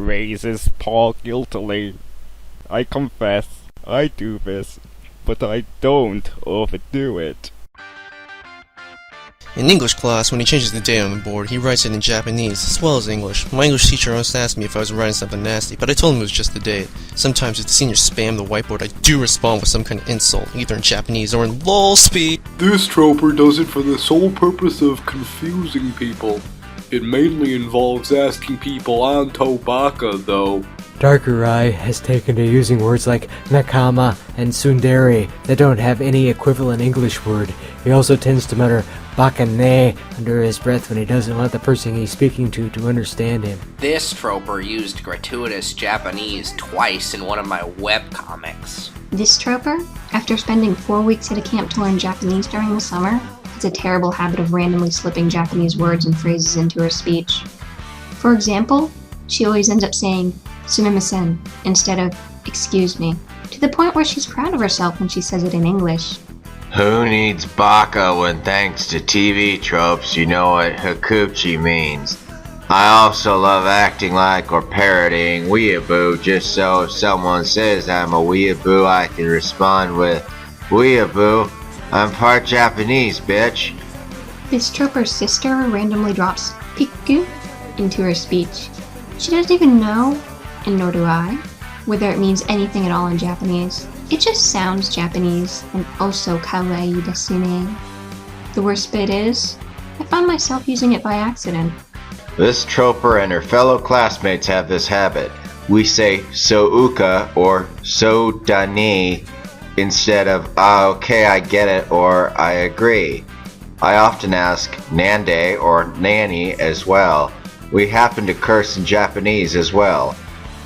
raises paw guiltily. I confess, I do this, but I don't overdo it. In English class, when he changes the date on the board, he writes it in Japanese as well as English. My English teacher once asked me if I was writing something nasty, but I told him it was just the date. Sometimes if the seniors spam the whiteboard, I do respond with some kind of insult, either in Japanese or in LOL speak. This Troper does it for the sole purpose of confusing people. It mainly involves asking people Anto Baka, though. Darker Eye has taken to using words like nakama and tsundere that don't have any equivalent English word. He also tends to mutter bakane under his breath when he doesn't want the person he's speaking to understand him. This Troper used gratuitous Japanese twice in one of my webcomics. This Troper, after spending 4 weeks at a camp to learn Japanese during the summer, has a terrible habit of randomly slipping Japanese words and phrases into her speech. For example, she always ends up saying sumimasen instead of excuse me, to the point where she's proud of herself when she says it in English. Who needs baka when thanks to TV tropes you know what hakuchi means? I also love acting like or parodying weeaboo just so if someone says I'm a weeaboo I can respond with weeaboo, I'm part Japanese, bitch. This Troper's sister randomly drops piku into her speech. She doesn't even know, and nor do I, whether it means anything at all in Japanese. It just sounds Japanese, and oh so kawaii desu ne. The worst bit is, I found myself using it by accident. This Troper and her fellow classmates have this habit. We say souka or so dani instead of okay I get it or I agree. I often ask nande or nanny as well. We happen to curse in Japanese as well.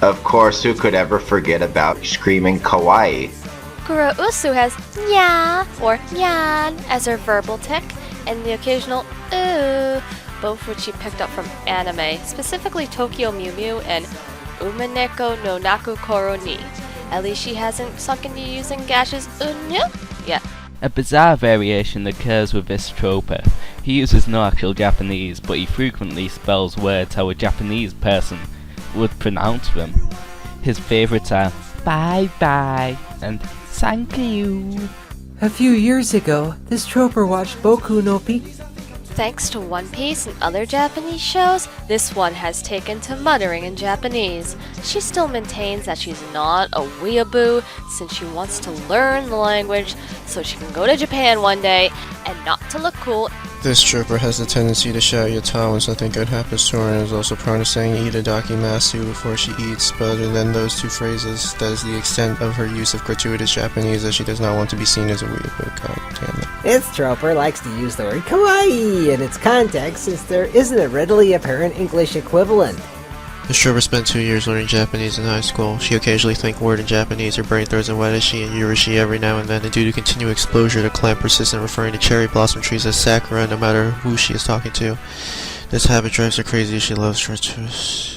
Of course, who could ever forget about screaming kawaii? Kurousu has nya or yan as her verbal tick, and the occasional ooh, both which she picked up from anime, specifically Tokyo Mew Mew and Umaneko no Naku Koro ni. At least she hasn't sunk into using Gash's unya yet. A bizarre variation occurs with this Troper. He uses no actual Japanese, but he frequently spells words how a Japanese person would pronounce them. His favourites are bye bye and thank you. A few years ago, this Troper watched Boku no Pico. Thanks to One Piece and other Japanese shows, this one has taken to muttering in Japanese. She still maintains that she's not a weeaboo since she wants to learn the language so she can go to Japan one day and not to look cool. This Troper has the tendency to shout yata when something good happens to her and is also prone to saying itadakimasu before she eats, but other than those two phrases, that is the extent of her use of gratuitous Japanese as she does not want to be seen as a weeaboo. God damn it. This Troper likes to use the word kawaii in its context since there isn't a readily apparent English equivalent. This Troper spent 2 years learning Japanese in high school. She occasionally think word in Japanese, her brain throws in watashi and yurishi every now and then, and due to continued exposure to clan persistent referring to cherry blossom trees as sakura no matter who she is talking to. This habit drives her crazy as she loves Gratuitous.